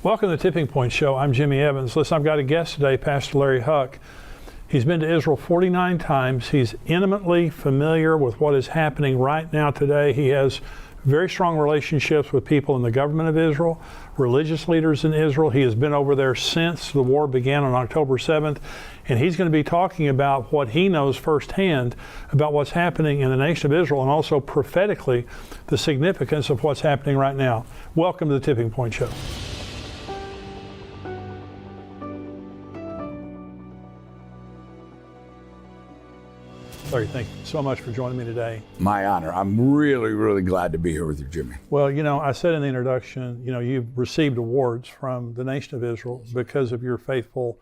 Welcome to the Tipping Point Show. I'm Jimmy Evans. Listen, I've got a guest today, Pastor Larry Huck. He's been to Israel 49 times. He's intimately familiar with what is happening right now today. He has very strong relationships with people in the government of Israel, religious leaders in Israel. He has been over there since the war began on October 7th, and he's going to be talking about what he knows firsthand about what's happening in the nation of Israel, and also prophetically the significance of what's happening right now. Welcome to the Tipping Point Show. Larry, thank you so much for joining me today. My honor. I'm really, really glad to be here with you, Jimmy. Well, you know, I said in the introduction, you know, you've received awards from the nation of Israel because of your faithful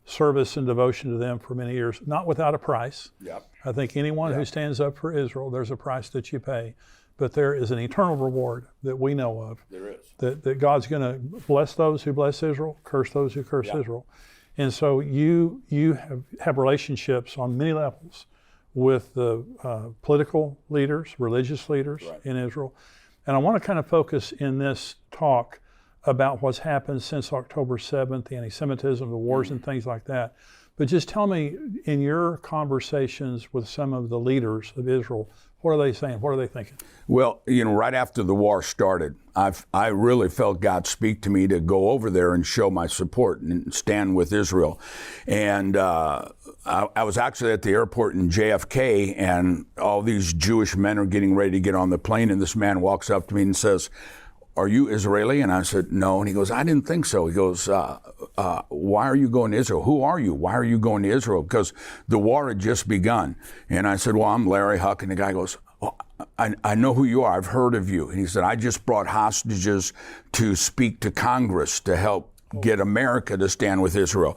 service and devotion to them for many years, not without a price. Yep. I think anyone who stands up for Israel, there's a price that you pay, but there is an eternal reward that we know of. There is. That God's going to bless those who bless Israel, curse those who curse Israel. And so you have relationships on many levels with the political leaders, religious leaders in Israel. And I want to kind of focus in this talk about what's happened since October 7th, the anti-Semitism, the wars and things like that. But just tell me, in your conversations with some of the leaders of Israel, what are they saying? What are they thinking? Well, you know, right after the war started, I really felt God speak to me to go over there and show my support and stand with Israel. And I was actually at the airport in JFK, and all these Jewish men are getting ready to get on the plane, and this man walks up to me and says, "Are you Israeli?" And I said, "No." And he goes, "I didn't think so." He goes, "Why are you going to Israel? Who are you? Why are you going to Israel?" Because the war had just begun. And I said, "Well, I'm Larry Huck." And the guy goes, "Oh, I know who you are. I've heard of you." And he said, "I just brought hostages to speak to Congress to help get America to stand with Israel."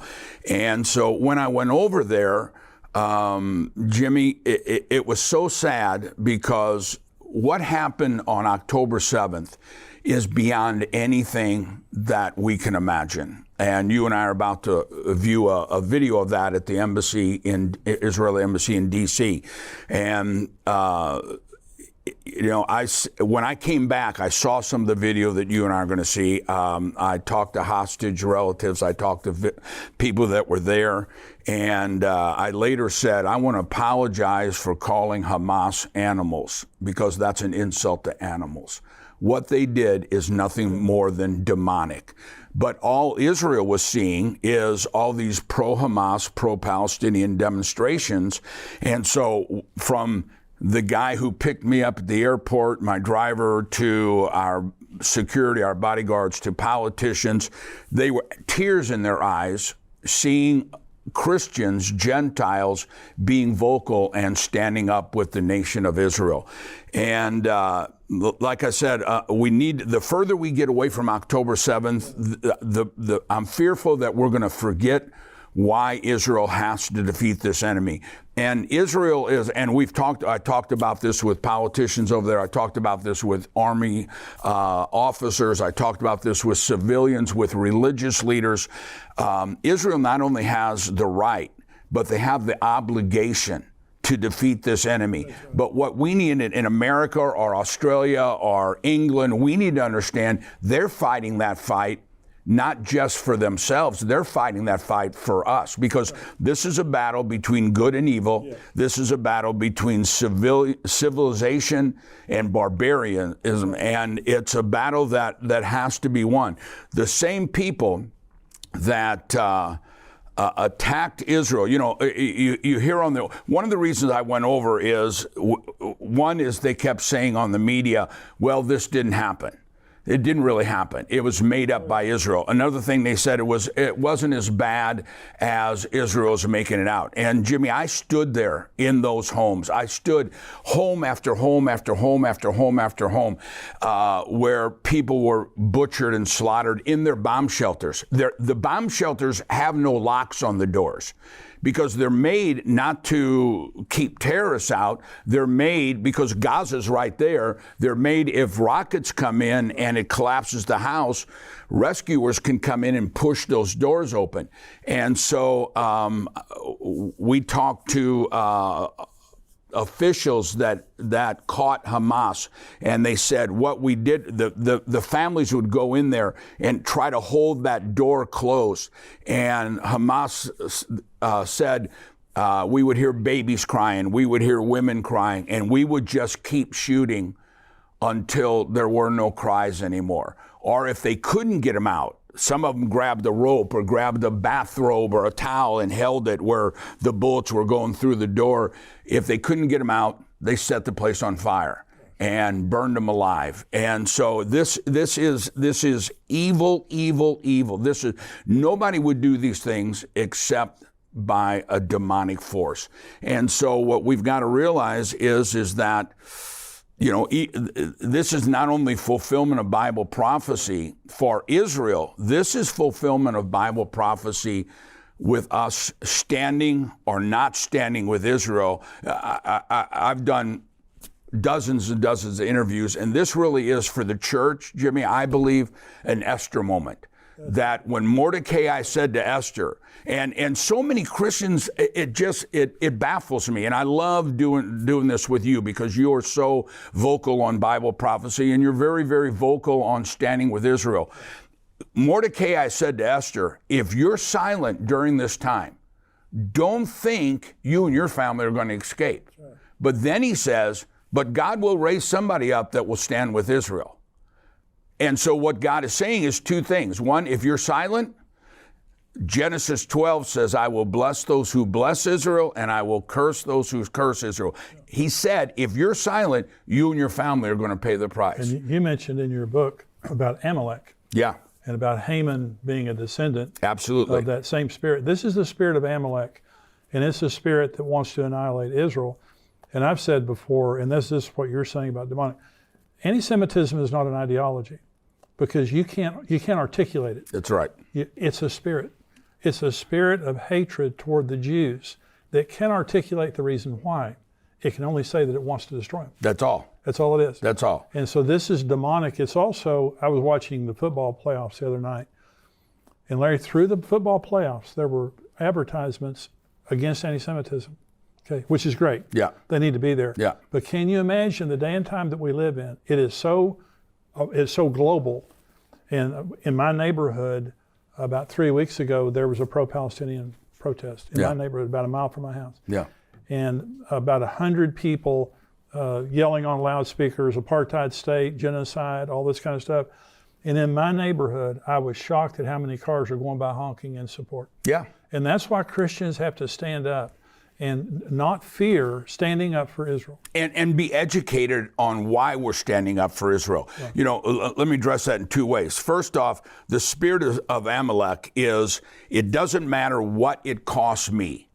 And so when I went over there, Jimmy, it was so sad, because what happened on October 7th is beyond anything that we can imagine. And you and I are about to view a video of that at the embassy in Israeli embassy in D.C. And you know, when I came back, I saw some of the video that you and I are going to see. I talked to hostage relatives. I talked to people that were there. And I later said, I want to apologize for calling Hamas animals, because that's an insult to animals. What they did is nothing more than demonic. But all Israel was seeing is all these pro-Hamas, pro-Palestinian demonstrations. And so from the guy who picked me up at the airport, my driver, to our security, our bodyguards, to politicians, they were tears in their eyes seeing Christians, Gentiles, being vocal and standing up with the nation of Israel. And like I said, we need, the further we get away from October 7th, I'm fearful that we're going to forget why Israel has to defeat this enemy. And Israel is, and I talked about this with politicians over there. I talked about this with army officers. I talked about this with civilians, with religious leaders. Israel not only has the right, but they have the obligation to defeat this enemy. But what we need in America or Australia or England, we need to understand they're fighting that fight not just for themselves, they're fighting that fight for us, because this is a battle between good and evil. Yeah. This is a battle between civilization and barbarianism, and it's a battle that has to be won. The same people that attacked Israel, you know, you hear on the, one of the reasons I went over is, one is they kept saying on the media, well, this didn't happen. It didn't really happen. It was made up by Israel. Another thing they said, it wasn't as bad as Israel's making it out. And Jimmy, I stood there in those homes. I stood home after home after home after home after home, where people were butchered and slaughtered in their bomb shelters. The bomb shelters have no locks on the doors, because they're made not to keep terrorists out. They're made because Gaza's right there. They're made if rockets come in and it collapses the house, rescuers can come in and push those doors open. And so we talked to officials that caught Hamas, and they said what we did, the families would go in there and try to hold that door closed. And Hamas said, we would hear babies crying, we would hear women crying, and we would just keep shooting until there were no cries anymore. Or if they couldn't get them out, some of them grabbed a rope or grabbed a bathrobe or a towel and held it where the bullets were going through the door. If they couldn't get them out, they set the place on fire and burned them alive. And so this is evil, evil, evil. Nobody would do these things except by a demonic force. And so what we've got to realize is that, this is not only fulfillment of Bible prophecy for Israel, this is fulfillment of Bible prophecy with us standing or not standing with Israel. I've done dozens and dozens of interviews, and this really is for the church, Jimmy, I believe, an Esther moment. That when Mordecai said to Esther, and so many Christians, it baffles me, and I love doing this with you because you are so vocal on Bible prophecy, and you're very, very vocal on standing with Israel. Mordecai said to Esther, if you're silent during this time, don't think you and your family are going to escape. Sure. But then he says, but God will raise somebody up that will stand with Israel. And so what God is saying is two things. One, if you're silent, Genesis 12 says, I will bless those who bless Israel, and I will curse those who curse Israel. He said, if you're silent, you and your family are going to pay the price. And you mentioned in your book about Amalek. Yeah. And about Haman being a descendant. Absolutely. Of that same spirit. This is the spirit of Amalek, and it's the spirit that wants to annihilate Israel. And I've said before, and this is what you're saying about demonic, anti-Semitism is not an ideology because you can't articulate it. That's right. It's a spirit. It's a spirit of hatred toward the Jews that can articulate the reason why. It can only say that it wants to destroy them. That's all. That's all it is. That's all. And so this is demonic. It's also, I was watching the football playoffs the other night, and Larry, through the football playoffs, there were advertisements against anti-Semitism, okay, which is great. Yeah. They need to be there. Yeah. But can you imagine the day and time that we live in? It's so global. And in my neighborhood, about 3 weeks ago, there was a pro-Palestinian protest in my neighborhood, about a mile from my house. Yeah. And about 100 people yelling on loudspeakers, apartheid state, genocide, all this kind of stuff. And in my neighborhood, I was shocked at how many cars are going by honking in support. Yeah. And that's why Christians have to stand up and not fear standing up for Israel. And be educated on why we're standing up for Israel. Yeah. Let me address that in two ways. First off, the spirit of Amalek is, it doesn't matter what it costs me,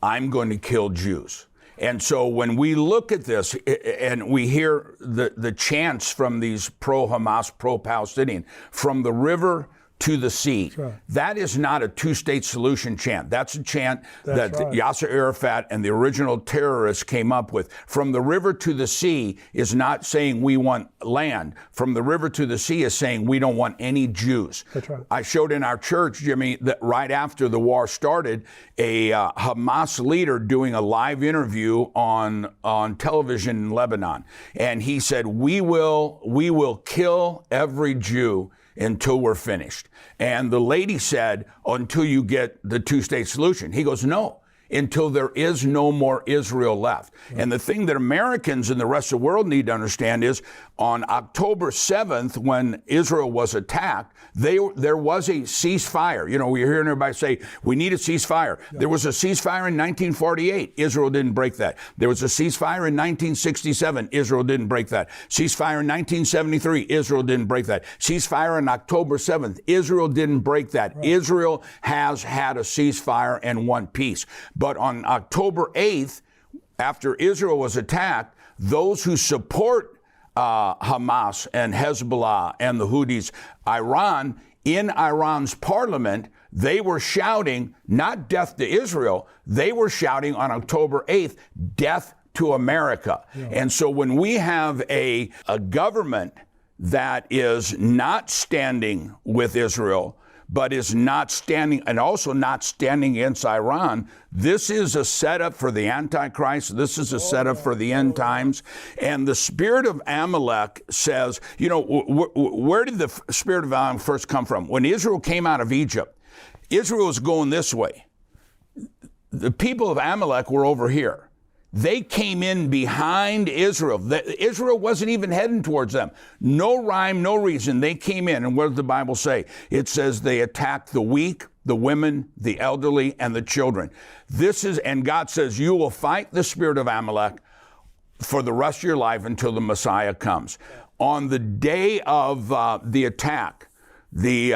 I'm going to kill Jews. And so when we look at this and we hear the chants from these pro-Hamas, pro-Palestinian, from the river to the sea, right, that is not a two-state solution chant. That's a chant that right, Yasser Arafat and the original terrorists came up with. From the river to the sea is not saying we want land. From the river to the sea is saying we don't want any Jews. That's right. I showed in our church, Jimmy, that right after the war started, a Hamas leader doing a live interview on television in Lebanon. And he said, we will kill every Jew until we're finished. And the lady said, until you get the two-state solution. He goes, no, until there is no more Israel left. Right. And the thing that Americans and the rest of the world need to understand is on October 7th, when Israel was attacked, there was a ceasefire. We're hearing everybody say, we need a ceasefire. Yeah. There was a ceasefire in 1948. Israel didn't break that. There was a ceasefire in 1967. Israel didn't break that. Ceasefire in 1973. Israel didn't break that. Ceasefire on October 7th. Israel didn't break that. Right. Israel has had a ceasefire and won peace. But on October 8th, after Israel was attacked, those who support Hamas and Hezbollah and the Houthis, Iran, in Iran's parliament, they were shouting, not death to Israel, they were shouting on October 8th, death to America. Yeah. And so when we have a government that is not standing with Israel, but is not standing, and also not standing against Iran. This is a setup for the Antichrist. This is a setup for the end times. And the spirit of Amalek says, you know, where did the spirit of Amalek first come from? When Israel came out of Egypt, Israel was going this way. The people of Amalek were over here. They came in behind Israel. Israel wasn't even heading towards them. No rhyme, no reason. They came in. And what does the Bible say? It says they attacked the weak, the women, the elderly, and the children. And God says, you will fight the spirit of Amalek for the rest of your life until the Messiah comes. On the day of the attack, the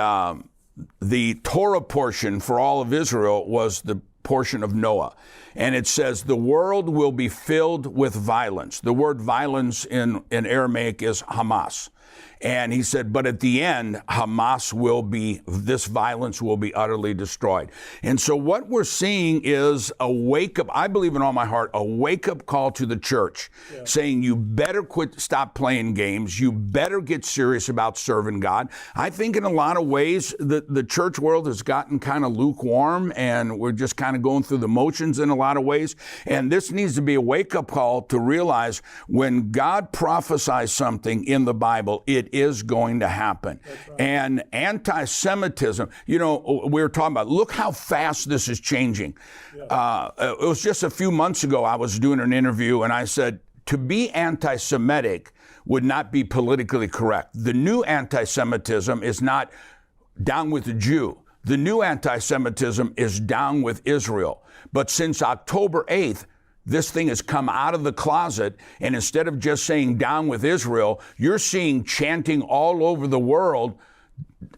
Torah portion for all of Israel was the portion of Noah. And it says, the world will be filled with violence. The word violence in Aramaic is Hamas. And he said, but at the end, this violence will be utterly destroyed. And so what we're seeing is a wake-up, I believe in all my heart, a wake-up call to the church, saying you better stop playing games. You better get serious about serving God. I think in a lot of ways, the church world has gotten kind of lukewarm, and we're just kind of going through the motions in a lot of ways. And this needs to be a wake-up call to realize when God prophesies something in the Bible, it is going to happen. Right. And anti-Semitism, you know, we were talking about, look how fast this is changing. Yeah. It was just a few months ago, I was doing an interview and I said, to be anti-Semitic would not be politically correct. The new anti-Semitism is not down with the Jew. The new anti-Semitism is down with Israel. But since October 8th, this thing has come out of the closet, and instead of just saying down with Israel, you're seeing chanting all over the world,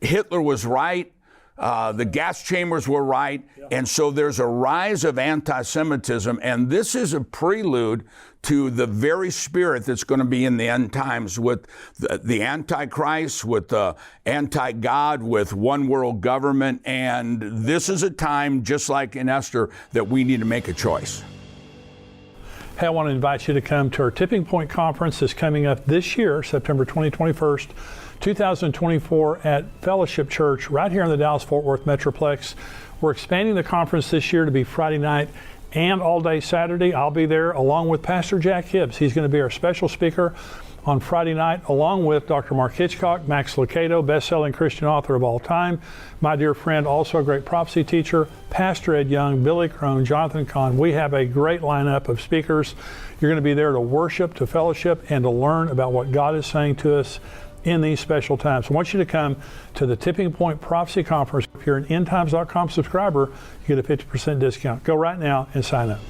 Hitler was right, the gas chambers were right, and so there's a rise of anti-Semitism, and this is a prelude to the very spirit that's going to be in the end times with the Antichrist, with the anti-God, with one world government, and this is a time, just like in Esther, that we need to make a choice. Hey, I want to invite you to come to our Tipping Point Conference that's coming up this year, September 21st, 2024 at Fellowship Church right here in the Dallas-Fort Worth Metroplex. We're expanding the conference this year to be Friday night and all day Saturday. I'll be there along with Pastor Jack Hibbs. He's going to be our special speaker on Friday night, along with Dr. Mark Hitchcock, Max Lucado, best-selling Christian author of all time, my dear friend, also a great prophecy teacher, Pastor Ed Young, Billy Crone, Jonathan Kahn. We have a great lineup of speakers. You're going to be there to worship, to fellowship, and to learn about what God is saying to us in these special times. I want you to come to the Tipping Point Prophecy Conference. If you're an endtimes.com subscriber, you get a 50% discount. Go right now and sign up.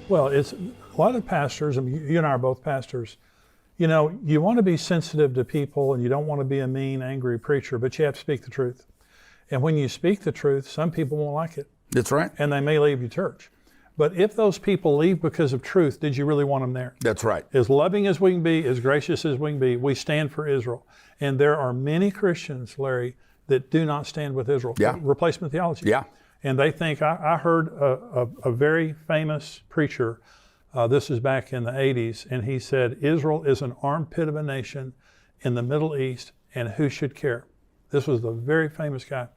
Well, it's a lot of pastors, and you and I are both pastors. You know, you want to be sensitive to people and you don't want to be a mean, angry preacher, but you have to speak the truth. And when you speak the truth, some people won't like it. That's right. And they may leave your church. But if those people leave because of truth, did you really want them there? That's right. As loving as we can be, as gracious as we can be, we stand for Israel. And there are many Christians, Larry, that do not stand with Israel. Yeah. Replacement theology. Yeah. And they think, I heard a very famous preacher, this is back in the 80s, and he said, Israel is an armpit of a nation in the Middle East, and who should care? This was the very famous guy.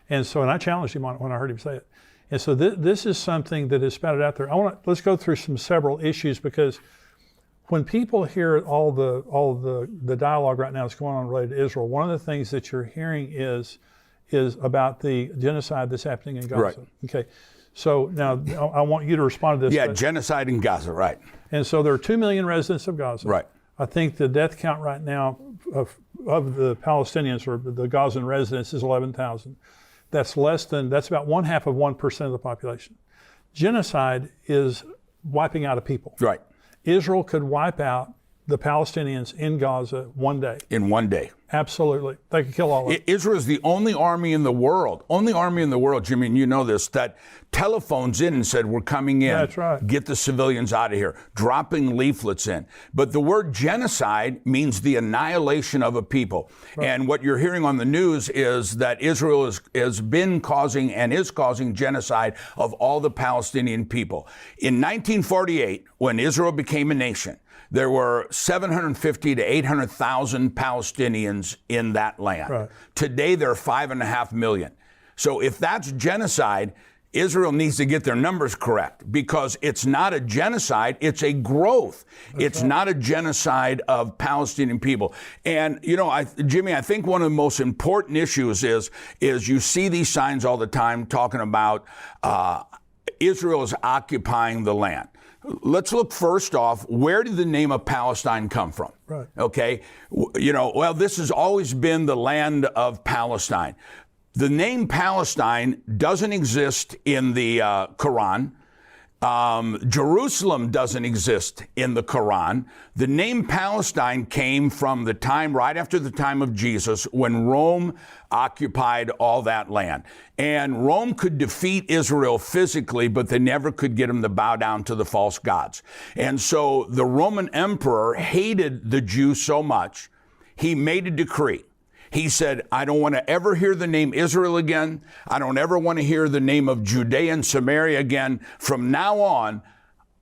And so, and I challenged him on it when I heard him say it. And so this is something that is spouted out there. Let's go through several issues, because when people hear all the dialogue right now that's going on related to Israel, one of the things that you're hearing is about the genocide that's happening in Gaza. Right. Okay. So now I want you to respond to this. Yeah, genocide in Gaza, right. And so there are 2 million residents of Gaza. Right. I think the death count right now of the Palestinians or the Gazan residents is 11,000. That's about 0.5% of the population. Genocide is wiping out a people. Right. Israel could wipe out the Palestinians in Gaza one day. In one day. Absolutely. They could kill all of them. Israel is the only army in the world, Jimmy, and you know this, that telephones in and said, we're coming in. That's right. Get the civilians out of here, dropping leaflets in. But the word genocide means the annihilation of a people. Right. And what you're hearing on the news is that Israel has been causing and is causing genocide of all the Palestinian people. In 1948, when Israel became a nation, there were 750 to 800,000 Palestinians in that land. Right. Today, there are 5.5 million. So if that's genocide, Israel needs to get their numbers correct, because it's not a genocide, it's a growth. It's not a genocide of Palestinian people. And, you know, Jimmy, I think one of the most important issues is you see these signs all the time talking about Israel is occupying the land. Let's look first off, where did the name of Palestine come from? Right. Okay. You know, well, this has always been the land of Palestine. The name Palestine doesn't exist in the Quran. Jerusalem doesn't exist in the Quran. The name Palestine came from the time, right after the time of Jesus, when Rome occupied all that land. And Rome could defeat Israel physically, but they never could get them to bow down to the false gods. And so the Roman emperor hated the Jews so much, he made a decree. He said, I don't want to ever hear the name Israel again. I don't ever want to hear the name of Judea and Samaria again. From now on,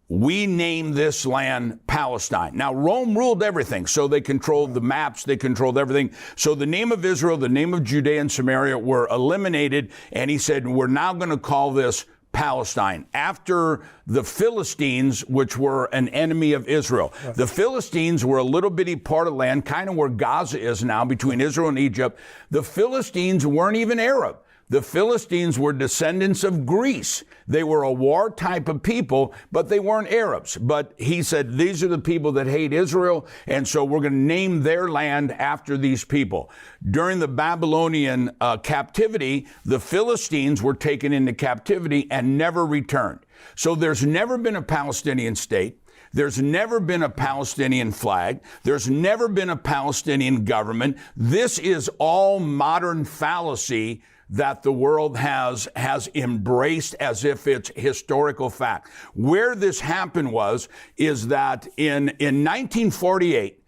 we name this land Palestine. Now, Rome ruled everything, so they controlled the maps, they controlled everything. So the name of Israel, the name of Judea and Samaria were eliminated, and he said, we're now going to call this Palestine, after the Philistines, which were an enemy of Israel. Right. The Philistines were a little bitty part of land, kind of where Gaza is now, between Israel and Egypt. The Philistines weren't even Arab. The Philistines were descendants of Greece. They were a war type of people, but they weren't Arabs. But he said, these are the people that hate Israel, and so we're going to name their land after these people. During the Babylonian captivity, the Philistines were taken into captivity and never returned. So there's never been a Palestinian state. There's never been a Palestinian flag. There's never been a Palestinian government. This is all modern fallacy that the world has embraced as if it's historical fact. Where this happened is that in 1948,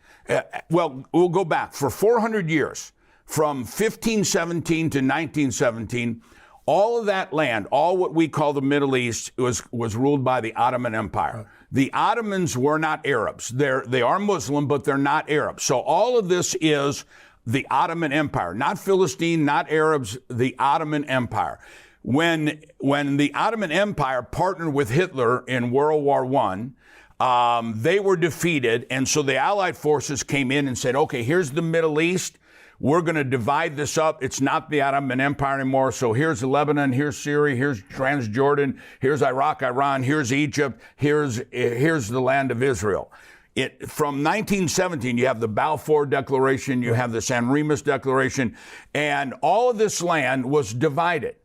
well, we'll go back for 400 years, from 1517 to 1917, all of that land, all what we call the Middle East, was ruled by the Ottoman Empire. The Ottomans were not Arabs. They are Muslim, but they're not Arabs. So all of this is the Ottoman Empire, not Philistine, not Arabs, the Ottoman Empire. When the Ottoman Empire partnered with Hitler in World War I, they were defeated, and so the Allied forces came in and said, okay, here's the Middle East. We're going to divide this up. It's not the Ottoman Empire anymore. So here's Lebanon, here's Syria, here's Transjordan, here's Iraq, Iran, here's Egypt, here's the land of Israel. From 1917, you have the Balfour Declaration, you have the San Remus Declaration, and all of this land was divided.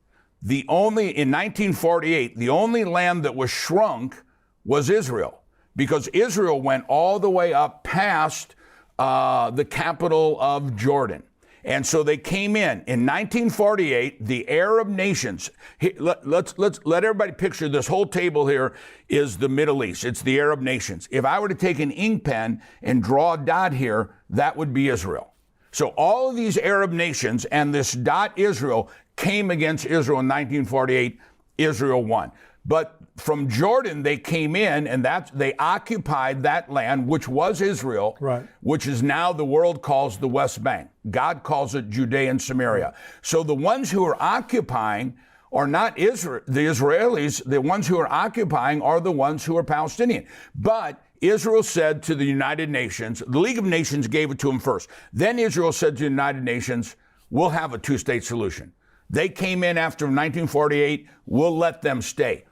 In 1948, the only land that was shrunk was Israel, because Israel went all the way up past the capital of Jordan. And so they came in 1948, the Arab nations. Let's let everybody picture this whole table here is the Middle East. It's the Arab nations. If I were to take an ink pen and draw a dot here, that would be Israel. So all of these Arab nations and this dot Israel came against Israel in 1948. Israel won. But from Jordan, they came in, and they occupied that land, which was Israel, right, which is now the world calls the West Bank. God calls it Judea and Samaria. So the ones who are occupying are not the Israelis. The ones who are occupying are the ones who are Palestinian. But Israel said to the United Nations, the League of Nations gave it to them first. Then Israel said to the United Nations, we'll have a two-state solution. They came in after 1948, we'll let them stay.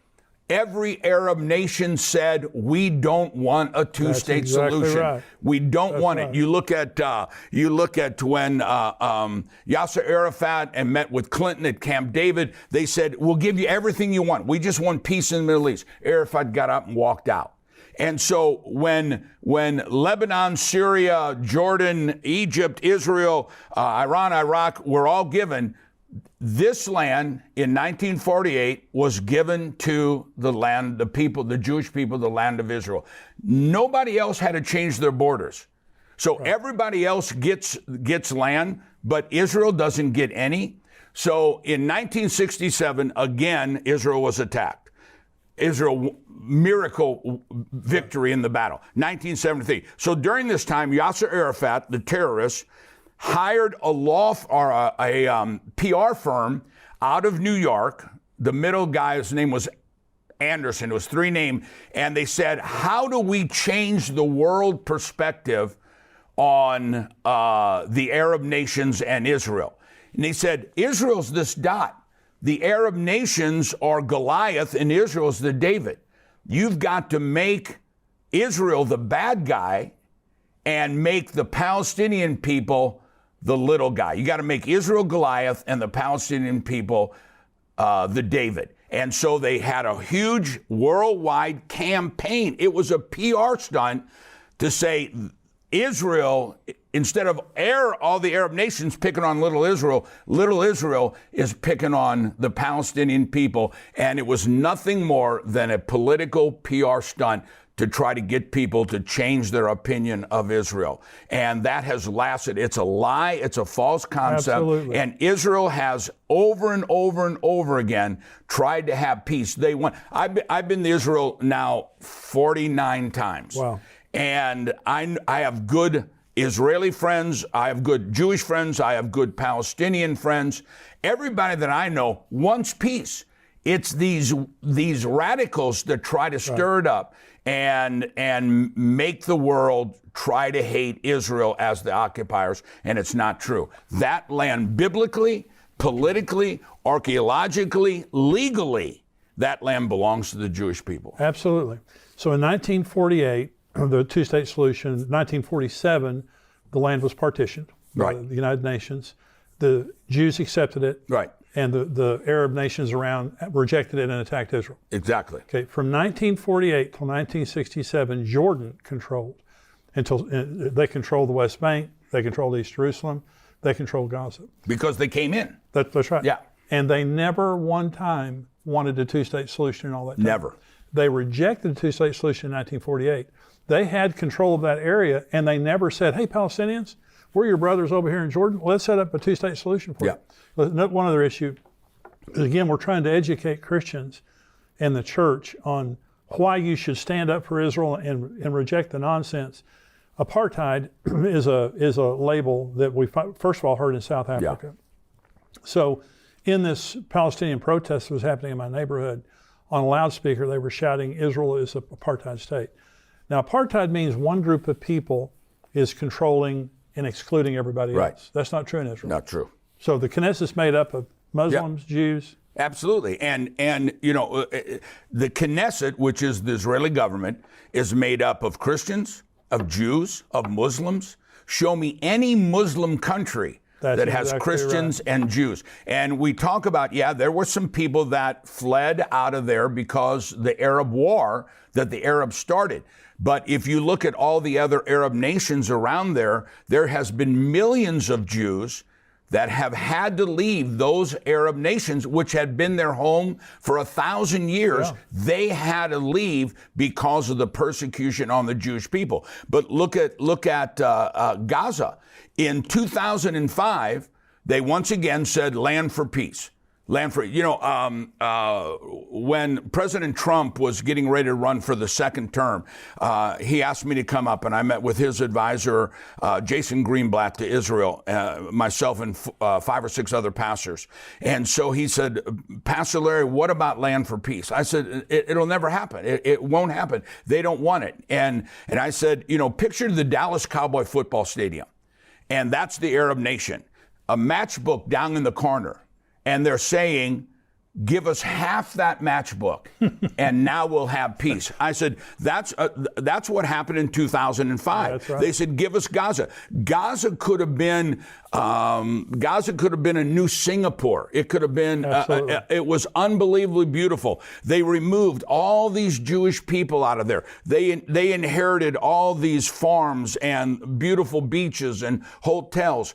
Every Arab nation said, we don't want a two-state solution. Right. We don't want it. You look at when Yasser Arafat and met with Clinton at Camp David. They said, we'll give you everything you want. We just want peace in the Middle East. Arafat got up and walked out. And so when Lebanon, Syria, Jordan, Egypt, Israel, Iran, Iraq were all given, this land in 1948 was given to the land, the people, the Jewish people, the land of Israel. Nobody else had to change their borders. So everybody else gets land, but Israel doesn't get any. So in 1967, again, Israel was attacked. Israel miracle victory in the battle, 1973. So during this time, Yasser Arafat, the terrorist, hired a PR firm out of New York. The middle guy's name was Anderson. It was 3 names. And they said, how do we change the world perspective on the Arab nations and Israel? And he said, Israel's this dot. The Arab nations are Goliath and Israel's the David. You've got to make Israel the bad guy and make the Palestinian people the little guy. You got to make Israel Goliath and the Palestinian people the David. And so they had a huge worldwide campaign. It was a PR stunt to say Israel, instead of all the Arab nations picking on little Israel is picking on the Palestinian people. And it was nothing more than a political PR stunt to try to get people to change their opinion of Israel. And that has lasted. It's a lie. It's a false concept. Absolutely. And Israel has over and over and over again tried to have peace. They want. I've been to Israel now 49 times. Wow. And I have good Israeli friends. I have good Jewish friends. I have good Palestinian friends. Everybody that I know wants peace. It's these radicals that try to stir it up and make the world try to hate Israel as the occupiers, and it's not true. That land, biblically, politically, archaeologically, legally, that land belongs to the Jewish people. Absolutely. So in 1948, the two-state solution, 1947, the land was partitioned by the United Nations. The Jews accepted it. Right. And the Arab nations around rejected it and attacked Israel. Exactly. Okay, from 1948 till 1967, Jordan controlled until they controlled the West Bank, they controlled East Jerusalem, they controlled Gaza. Because they came in. That's right. Yeah. And they never one time wanted a two-state solution and all that time. Never. They rejected the two-state solution in 1948. They had control of that area, and they never said, hey, Palestinians, we're your brothers over here in Jordan. Let's set up a two-state solution for you. One other issue is, again, we're trying to educate Christians and the church on why you should stand up for Israel and reject the nonsense. Apartheid is a label that we first of all heard in South Africa. Yeah. So in this Palestinian protest that was happening in my neighborhood, on a loudspeaker, they were shouting, Israel is an apartheid state. Now, apartheid means one group of people is controlling and excluding everybody else. That's not true in Israel. Not true. So the Knesset is made up of Muslims, Jews. Absolutely. And you know, the Knesset, which is the Israeli government, is made up of Christians, of Jews, of Muslims. Show me any Muslim country that has exactly Christians and Jews. And we talk about, there were some people that fled out of there because the Arab war that the Arabs started. But if you look at all the other Arab nations around there, there has been millions of Jews that have had to leave those Arab nations, which had been their home for 1,000 years. Yeah. They had to leave because of the persecution on the Jewish people. But look at Gaza. In 2005, they once again said land for peace. Land for, when President Trump was getting ready to run for the second term, he asked me to come up, and I met with his advisor, Jason Greenblatt, to Israel, myself and 5 or 6 other pastors. And so he said, Pastor Larry, what about land for peace? I said, it'll never happen. It won't happen. They don't want it. And I said, picture the Dallas Cowboy football stadium, and that's the Arab nation. A matchbook down in the corner. And they're saying, give us half that matchbook, and now we'll have peace. I said, that's what happened in 2005. That's right. They said, give us Gaza. Gaza could have been a new Singapore. It could have been. It was unbelievably beautiful. They removed all these Jewish people out of there. They inherited all these farms and beautiful beaches and hotels.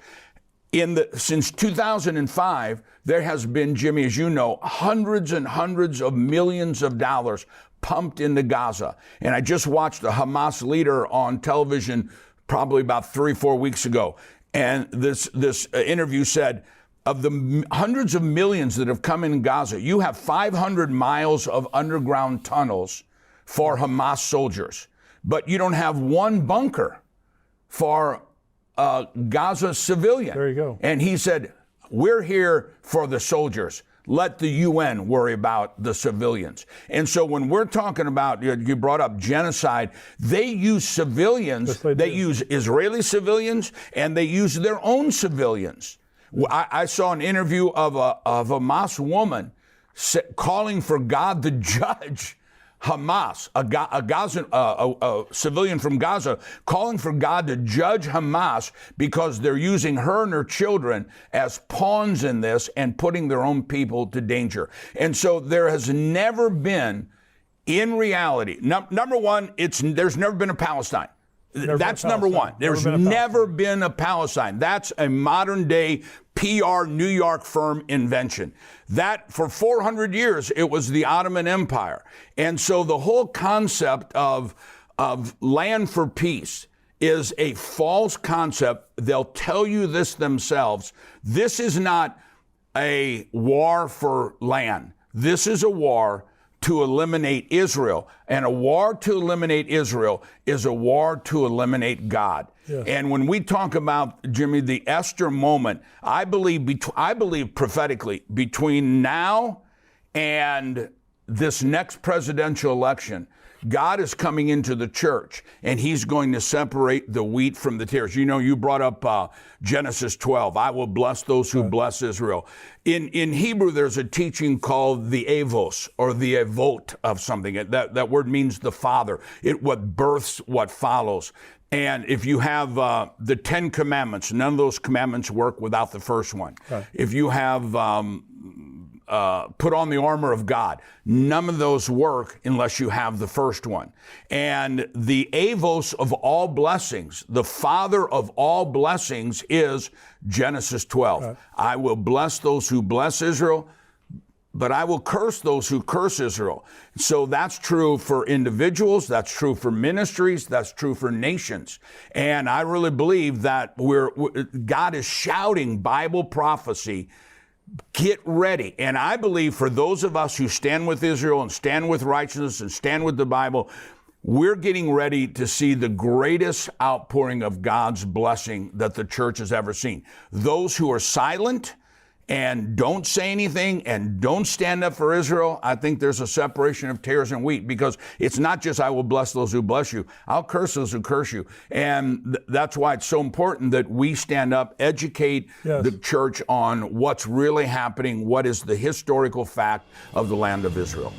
Since 2005, there has been, Jimmy, as you know, hundreds and hundreds of millions of dollars pumped into Gaza. And I just watched a Hamas leader on television probably about 3 or 4 weeks ago. And this interview said, of the hundreds of millions that have come in Gaza, you have 500 miles of underground tunnels for Hamas soldiers, but you don't have one bunker for Gaza civilian. There you go. And he said, we're here for the soldiers. Let the UN worry about the civilians. And so when we're talking about, you brought up genocide, they use civilians, yes, they use Israeli civilians, and they use their own civilians. I saw an interview of a Hamas woman calling for God to judge Hamas, a civilian from Gaza, calling for God to judge Hamas because they're using her and her children as pawns in this and putting their own people to danger. And so there has never been, in reality, number one, there's never been a Palestine. That's number one. There's never been a Palestine. That's a modern day PR New York firm invention. That for 400 years, it was the Ottoman Empire. And so the whole concept of land for peace is a false concept. They'll tell you this themselves. This is not a war for land. This is a war to eliminate Israel. And a war to eliminate Israel is a war to eliminate God. Yes. And when we talk about, Jimmy, the Esther moment, I believe prophetically, between now and this next presidential election, God is coming into the church, and he's going to separate the wheat from the tares. You know, you brought up Genesis 12. I will bless those who bless Israel. In Hebrew, there's a teaching called the avos, or the avot of something. That word means the father. What births what follows. And if you have the 10 commandments, none of those commandments work without the first one. Right. If you have put on the armor of God, none of those work unless you have the first one. And the avos of all blessings, the father of all blessings, is Genesis 12. Right. I will bless those who bless Israel, but I will curse those who curse Israel. So that's true for individuals, that's true for ministries, that's true for nations. And I really believe that God is shouting Bible prophecy. Get ready. And I believe for those of us who stand with Israel and stand with righteousness and stand with the Bible, we're getting ready to see the greatest outpouring of God's blessing that the church has ever seen. Those who are silent and don't say anything and don't stand up for Israel, I think there's a separation of tares and wheat, because it's not just I will bless those who bless you, I'll curse those who curse you. And that's why it's so important that we stand up, educate the church on what's really happening, what is the historical fact of the land of Israel.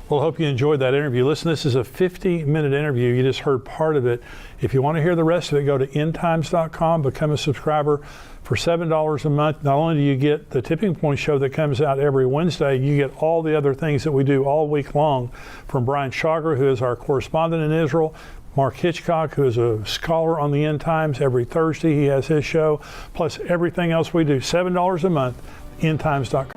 Well, I hope you enjoyed that interview. Listen, this is a 50-minute interview. You just heard part of it. If you want to hear the rest of it, go to endtimes.com, become a subscriber for $7 a month. Not only do you get the Tipping Point show that comes out every Wednesday, you get all the other things that we do all week long, from Brian Chagra, who is our correspondent in Israel, Mark Hitchcock, who is a scholar on the End Times. Every Thursday he has his show, plus everything else we do. $7 a month, endtimes.com.